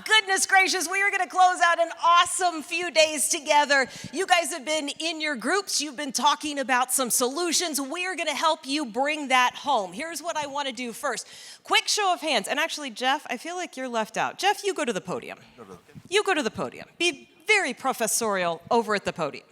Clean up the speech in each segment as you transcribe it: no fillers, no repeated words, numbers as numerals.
Goodness gracious, we are going to close out an awesome few days together. You guys have been in your groups. You've been talking about some solutions. We are going to help you bring that home. Here's what I want to do first. Quick show of hands. And actually, Jeff, I feel like you're left out. Jeff, you go to the podium. You go to the podium. Be very professorial over at the podium.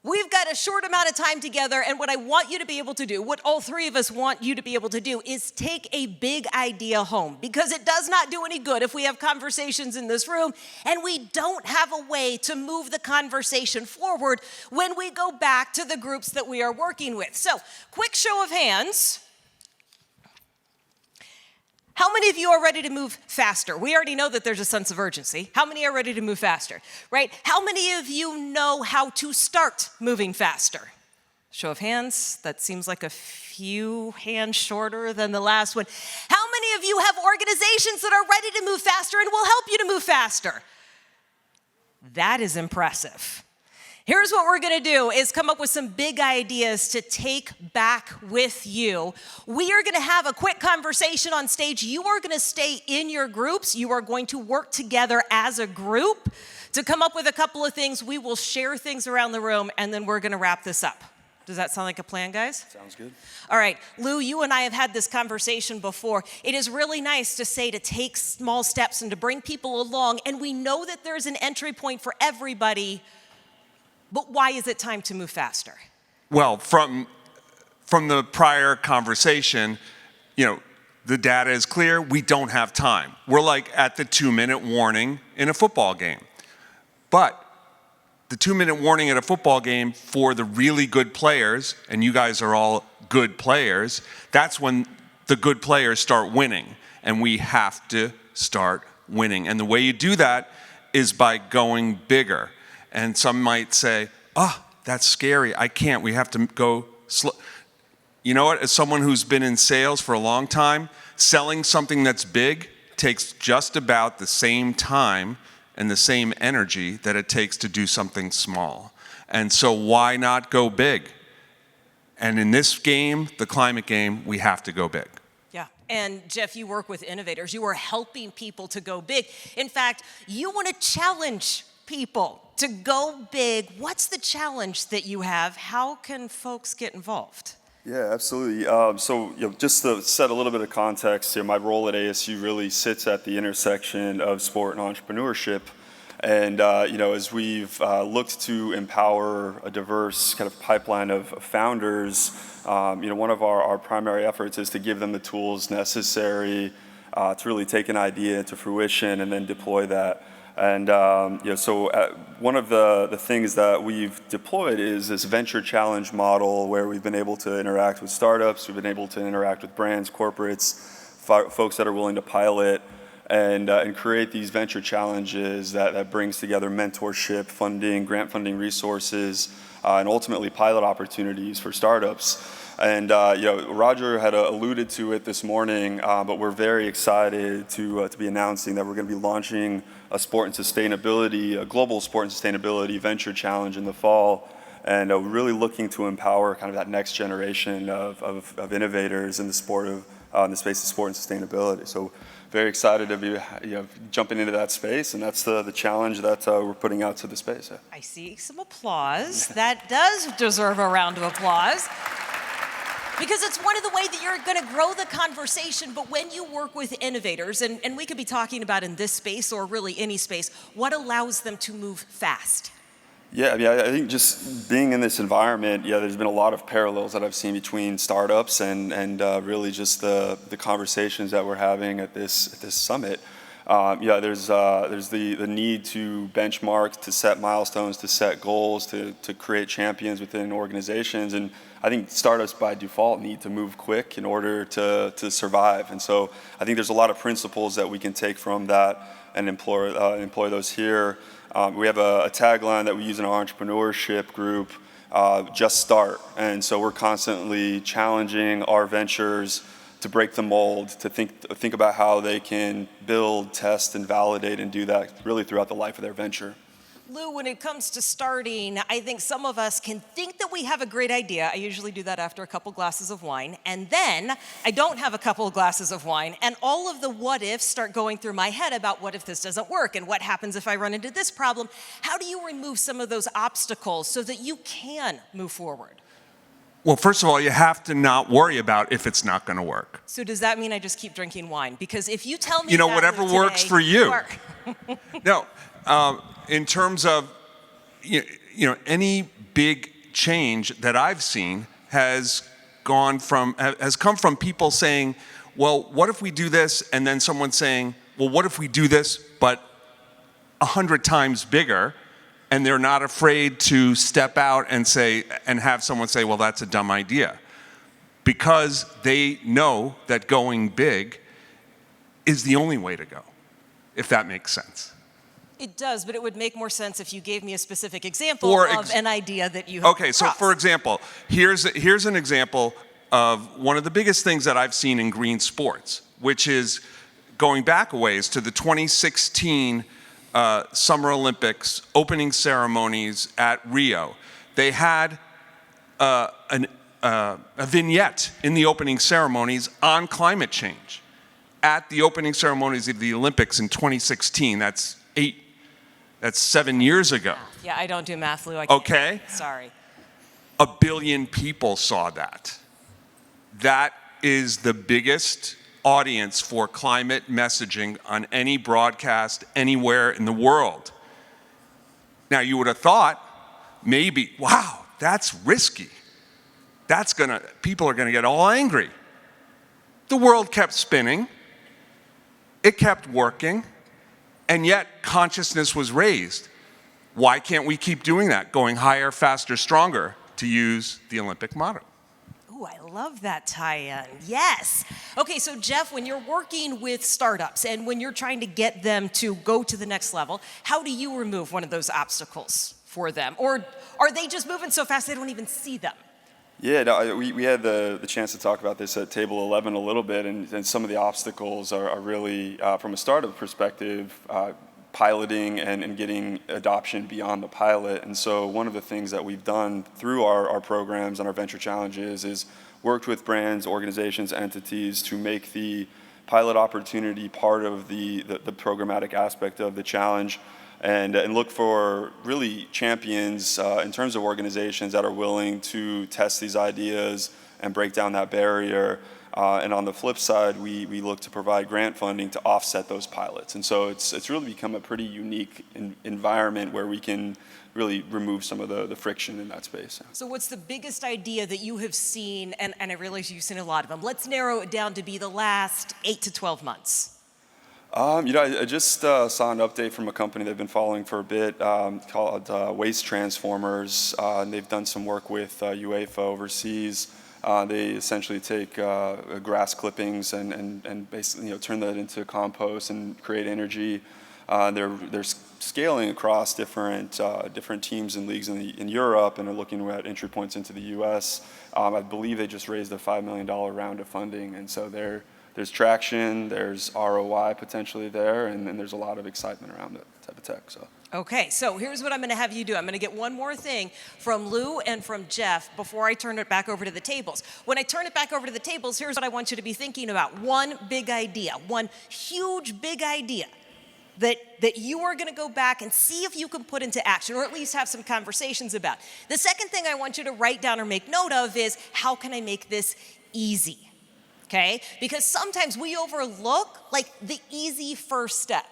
We've got a short amount of time together, and what I want you to be able to do, what all three of us want you to be able to do, is take a big idea home, because it does not do any good if we have conversations in this room and we don't have a way to move the conversation forward when we go back to the groups that we are working with. So, quick show of hands. How many of you are ready to move faster? We already know that there's a sense of urgency. How many are ready to move faster, right? How many of you know how to start moving faster? Show of hands. That seems like a few hands shorter than the last one. How many of you have organizations that are ready to move faster and will help you to move faster? That is impressive. Here's what we're going to do is come up with some big ideas to take back with you. We are going to have a quick conversation on stage. You are going to stay in your groups. You are going to work together as a group to come up with a couple of things. We will share things around the room, and then we're going to wrap this up. Does that sound like a plan, guys? Sounds good. All right, Lou, you and I have had this conversation before. It is really nice to say to take small steps and to bring people along, and we know that there's an entry point for everybody. But why is it time to move faster? Well, from the prior conversation, the data is clear. We don't have time. We're like at the 2-minute warning in a football game. But the 2-minute warning at a football game for the really good players, and you guys are all good players, that's when the good players start winning. And we have to start winning. And the way you do that is by going bigger. And some might say, that's scary. I can't. We have to go slow. You know what? As someone who's been in sales for a long time, selling something that's big takes just about the same time and the same energy that it takes to do something small. And so why not go big? And in this game, the climate game, we have to go big. Yeah. And Jeff, you work with innovators. You are helping people to go big. In fact, you want to challenge people to go big. What's the challenge that you have? How can folks get involved? Yeah, absolutely. Just to set a little bit of context here, my role at ASU really sits at the intersection of sport and entrepreneurship. And as we've looked to empower a diverse kind of pipeline of founders, one of our primary efforts is to give them the tools necessary to really take an idea to fruition and then deploy that. And one of the things that we've deployed is this venture challenge model where we've been able to interact with startups, we've been able to interact with brands, corporates, folks that are willing to pilot, and create these venture challenges that brings together mentorship, funding, grant funding resources, and ultimately pilot opportunities for startups. And Roger had alluded to it this morning, but we're very excited to be announcing that we're going to be launching a global sport and sustainability venture challenge in the fall, and really looking to empower kind of that next generation of innovators in the space of sport and sustainability. So very excited to be jumping into that space, and that's the challenge that we're putting out to the space. I see some applause. That does deserve a round of applause. Because it's one of the ways that you're going to grow the conversation, but when you work with innovators, and we could be talking about in this space or really any space, what allows them to move fast? Yeah, I think just being in this environment, there's been a lot of parallels that I've seen between startups and really just the conversations that we're having at this summit. There's the need to benchmark, to set milestones, to set goals, to create champions within organizations, and I think startups by default need to move quick in order to survive. And so I think there's a lot of principles that we can take from that and employ those here. We have a tagline that we use in our entrepreneurship group, just start. And so we're constantly challenging our ventures to break the mold, to think about how they can build, test, and validate, and do that really throughout the life of their venture. Lou, when it comes to starting, I think some of us can think that we have a great idea. I usually do that after a couple glasses of wine. And then I don't have a couple of glasses of wine, and all of the what ifs start going through my head about what if this doesn't work and what happens if I run into this problem. How do you remove some of those obstacles so that you can move forward? Well, first of all, you have to not worry about if it's not going to work. So does that mean I just keep drinking wine? Because if you tell me You know, that, whatever Lou, works today, for you. are- No, in terms of any big change that I've seen has come from people saying, well, what if we do this? And then someone saying, well, what if we do this, but 100 times bigger? And they're not afraid to step out and have someone say, well, that's a dumb idea. Because they know that going big is the only way to go, if that makes sense. It does, but it would make more sense if you gave me a specific example of an idea that you have Okay, so for example, here's an example of one of the biggest things that I've seen in green sports, which is going back a ways to the 2016 Summer Olympics opening ceremonies at Rio. They had a vignette in the opening ceremonies on climate change. At the opening ceremonies of the Olympics in 2016, that's 7 years ago. Yeah, I don't do math, Lou. I can't. Okay. Sorry. 1 billion people saw that. That is the biggest audience for climate messaging on any broadcast anywhere in the world. Now, you would have thought, maybe, wow, that's risky. People are gonna get all angry. The world kept spinning. It kept working. And yet, consciousness was raised. Why can't we keep doing that? Going higher, faster, stronger, to use the Olympic motto. Ooh, I love that tie-in. Yes. Okay, so Jeff, when you're working with startups and when you're trying to get them to go to the next level, how do you remove one of those obstacles for them? Or are they just moving so fast they don't even see them? Yeah, no, we had the chance to talk about this at table 11 a little bit, and some of the obstacles are really, from a startup perspective, piloting and getting adoption beyond the pilot. And so one of the things that we've done through our programs and our venture challenges is worked with brands, organizations, entities to make the pilot opportunity part of the programmatic aspect of the challenge. And look for really champions in terms of organizations that are willing to test these ideas and break down that barrier. And on the flip side, we look to provide grant funding to offset those pilots. And so it's really become a pretty unique environment where we can really remove some of the friction in that space. So what's the biggest idea that you have seen, and I realize you've seen a lot of them, let's narrow it down to be the last 8 to 12 months. I just saw an update from a company they've been following for a bit called Waste Transformers. And they've done some work with UEFA overseas. They essentially take grass clippings and basically turn that into compost and create energy. They're scaling across different teams and leagues in Europe, and are looking at entry points into the U.S. I believe they just raised a $5 million round of funding, and so there's traction, there's ROI potentially there, and there's a lot of excitement around that type of tech. So. Okay, so here's what I'm going to have you do. I'm going to get one more thing from Lou and from Jeff before I turn it back over to the tables. When I turn it back over to the tables, here's what I want you to be thinking about. One big idea, one huge big idea that you are going to go back and see if you can put into action, or at least have some conversations about. The second thing I want you to write down or make note of is, how can I make this easy? Okay? Because sometimes we overlook the easy first step.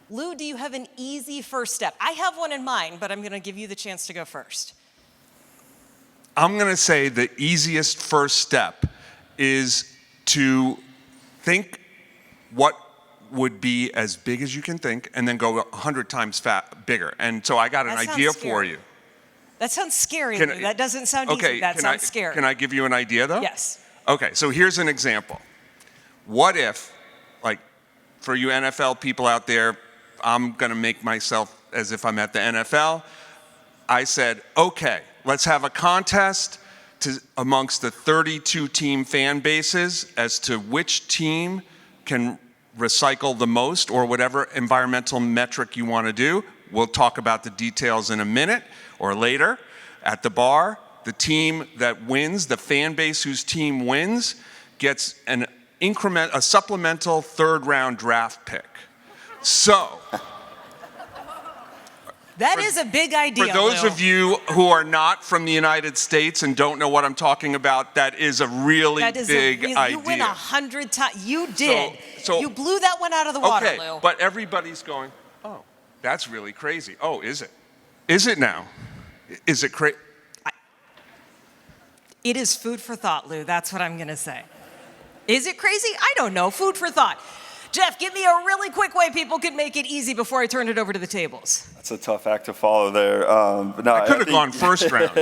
Lou, do you have an easy first step? I have one in mind, but I'm going to give you the chance to go first. I'm going to say the easiest first step is to think what would be as big as you can think, and then go 100 times bigger. And so I got an idea for you. That sounds scary, Lou. That doesn't sound easy. That sounds scary. Can I give you an idea, though? Yes. Okay, so here's an example. What if, for you NFL people out there, I'm going to make myself as if I'm at the NFL. I said, okay, let's have a contest amongst the 32 team fan bases as to which team can recycle the most, or whatever environmental metric you want to do, We'll talk about the details in a minute or later. At the bar, the team that wins, the fan base whose team wins, gets a supplemental third-round draft pick. So, that is a big idea. For those Lou. of you who are not from the United States and don't know what I'm talking about, that is a really big idea. You win 100 times. You did. So you blew that one out of the water, okay, Lou. but everybody's going, oh, that's really crazy. Oh, is it? Is it now? Is it crazy? It is food for thought, Lou. That's what I'm going to say. Is it crazy? I don't know. Food for thought. Jeff, give me a really quick way people could make it easy before I turn it over to the tables. That's a tough act to follow there. But no, I could have gone first round.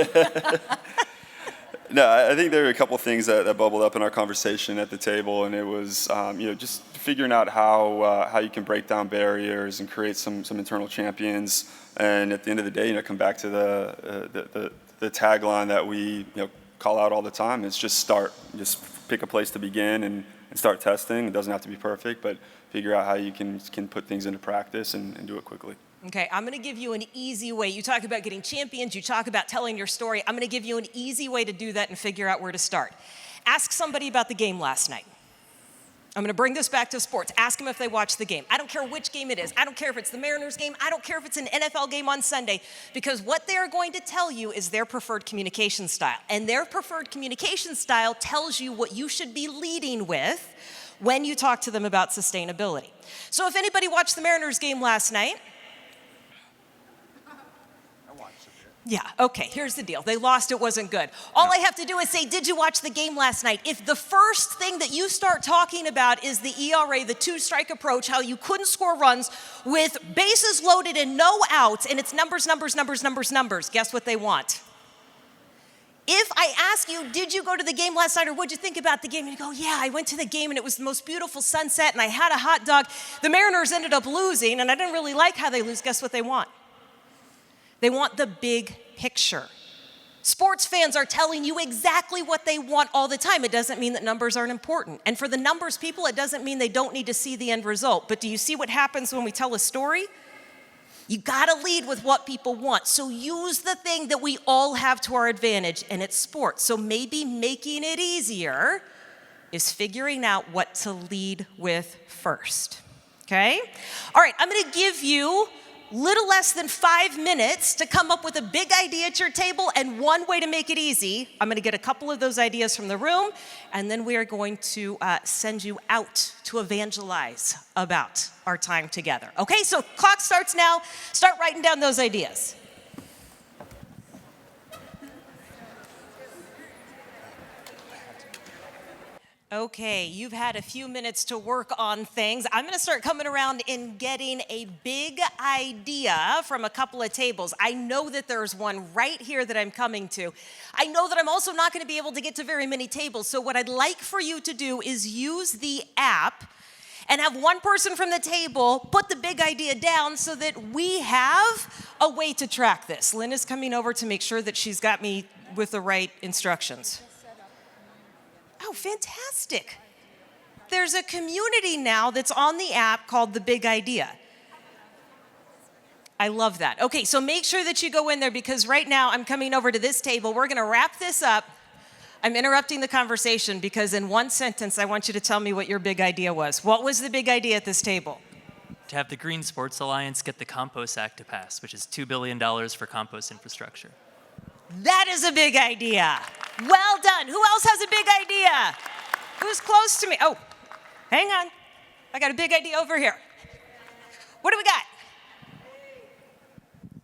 No, I think there are a couple things that bubbled up in our conversation at the table, and it was just figuring out how you can break down barriers and create some internal champions. And at the end of the day, come back to the tagline that we call out all the time. It's just start. Just pick a place to begin and start testing. It doesn't have to be perfect, but figure out how you can put things into practice and do it quickly. Okay, I'm going to give you an easy way. You talk about getting champions. You talk about telling your story. I'm going to give you an easy way to do that and figure out where to start. Ask somebody about the game last night. I'm going to bring this back to sports. Ask them if they watched the game. I don't care which game it is. I don't care if it's the Mariners game. I don't care if it's an NFL game on Sunday, because what they're going to tell you is their preferred communication style. And their preferred communication style tells you what you should be leading with when you talk to them about sustainability. So if anybody watched the Mariners game last night, yeah, okay, here's the deal. They lost, it wasn't good. All I have to do is say, did you watch the game last night? If the first thing that you start talking about is the ERA, the two-strike approach, how you couldn't score runs with bases loaded and no outs, and it's numbers, guess what they want? If I ask you, did you go to the game last night, or what'd you think about the game? And you go, yeah, I went to the game and it was the most beautiful sunset and I had a hot dog. The Mariners ended up losing and I didn't really like how they lose. Guess what they want? They want the big picture. Sports fans are telling you exactly what they want all the time. It doesn't mean that numbers aren't important. And for the numbers people, it doesn't mean they don't need to see the end result. But do you see what happens when we tell a story? You gotta lead with what people want. So use the thing that we all have to our advantage, and it's sports. So maybe making it easier is figuring out what to lead with first, okay? All right, I'm gonna give you little less than 5 minutes to come up with a big idea at your table and one way to make it easy. I'm going to get a couple of those ideas from the room, and then we are going to send you out to evangelize about our time together. Okay, so clock starts now. Start writing down those ideas. Okay, you've had a few minutes to work on things. I'm going to start coming around and getting a big idea from a couple of tables. I know that there's one right here that I'm coming to. I know that I'm also not going to be able to get to very many tables. So what I'd like for you to do is use the app and have one person from the table put the big idea down so that we have a way to track this. Lynn is coming over to make sure that she's got me with the right instructions. Oh, fantastic. There's a community now that's on the app called The Big Idea. I love that. Okay, so make sure that you go in there, because right now I'm coming over to this table. We're going to wrap this up. I'm interrupting the conversation because in one sentence, I want you to tell me what your big idea was. What was the big idea at this table? To have the Green Sports Alliance get the Compost Act to pass, which is $2 billion for compost infrastructure. That is a big idea. Well done. Who else has a big idea? Who's close to me? Oh, hang on. I got a big idea over here. What do we got?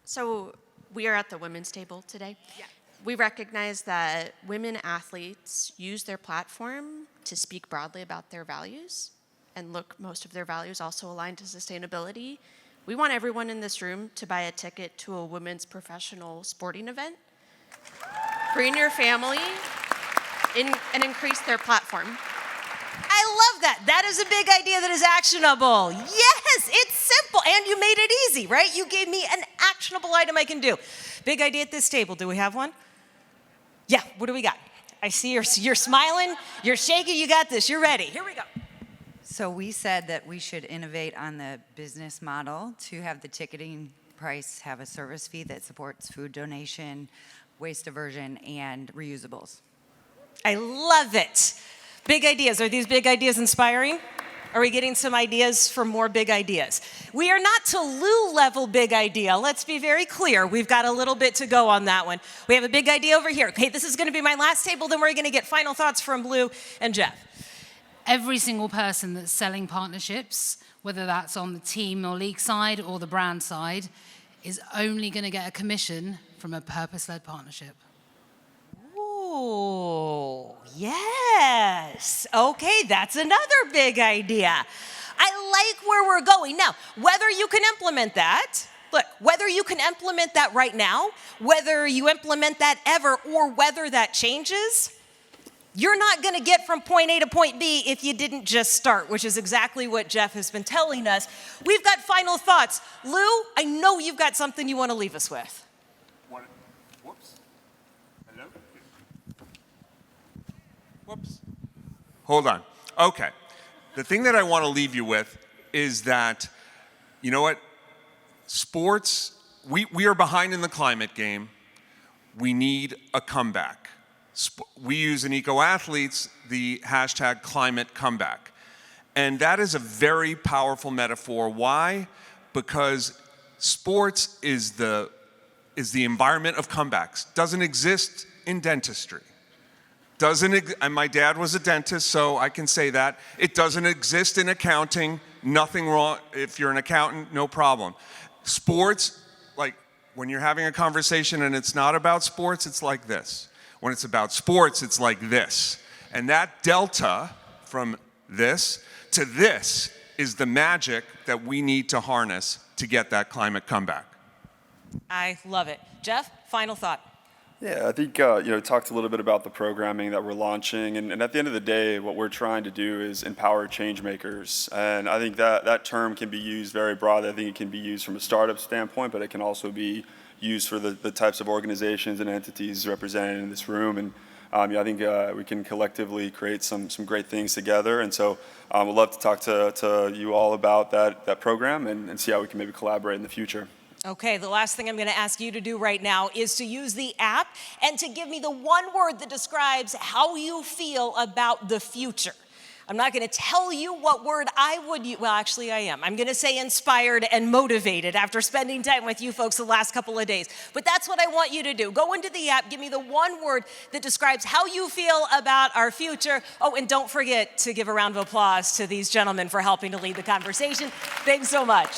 So we are at the women's table today. Yeah. We recognize that women athletes use their platform to speak broadly about their values, and look, most of their values also align to sustainability. We want everyone in this room to buy a ticket to a women's professional sporting event, bring your family, and increase their platform. I love that. That is a big idea that is actionable. Yes, it's simple, and you made it easy, right? You gave me an actionable item I can do. Big idea at this table. Do we have one? Yeah, what do we got? I see you're smiling, you're shaking, you got this, you're ready. Here we go. So we said that we should innovate on the business model to have the ticketing Price have a service fee that supports food donation, waste diversion, and reusables. I love it. Big ideas. Are these big ideas inspiring? Are we getting some ideas for more big ideas? We are not to Lou level big idea. Let's be very clear. We've got a little bit to go on that one. We have a big idea over here. Okay, this is going to be my last table. Then we're going to get final thoughts from Lou and Jeff. Every single person that's selling partnerships, whether that's on the team or league side or the brand side, is only going to get a commission from a purpose-led partnership. Ooh, yes. Okay, that's another big idea. I like where we're going. Now, whether you can implement that, look, whether you can implement that right now, whether you implement that ever, or whether that changes, you're not going to get from point A to point B if you didn't just start, which is exactly what Jeff has been telling us. We've got final thoughts. Lou, I know you've got something you want to leave us with. Whoops. Hello? Whoops. Hold on. Okay. The thing that I want to leave you with is that, you know what? Sports, we are behind in the climate game. We need a comeback. We use in EcoAthletes the hashtag climate comeback. And that is a very powerful metaphor. Why? Because sports is the environment of comebacks. Doesn't exist in dentistry. And my dad was a dentist, so I can say that. It doesn't exist in accounting. Nothing wrong. If you're an accountant, no problem. Sports, like when you're having a conversation and it's not about sports, it's like this. When it's about sports, it's like this. And that delta from this to this is the magic that we need to harness to get that climate comeback. I love it. Jeff, final thought. Yeah, I think, talked a little bit about the programming that we're launching. And at the end of the day, what we're trying to do is empower change makers. And I think that term can be used very broadly. I think it can be used from a startup standpoint, but it can also be used for the types of organizations and entities represented in this room. And I think we can collectively create some great things together. And so we'd love to talk to you all about that program and see how we can maybe collaborate in the future. Okay, the last thing I'm going to ask you to do right now is to use the app and to give me the one word that describes how you feel about the future. I'm not going to tell you what word I would use. Well, actually, I am. I'm going to say inspired and motivated after spending time with you folks the last couple of days. But that's what I want you to do. Go into the app, give me the one word that describes how you feel about our future. Oh, and don't forget to give a round of applause to these gentlemen for helping to lead the conversation. Thanks so much.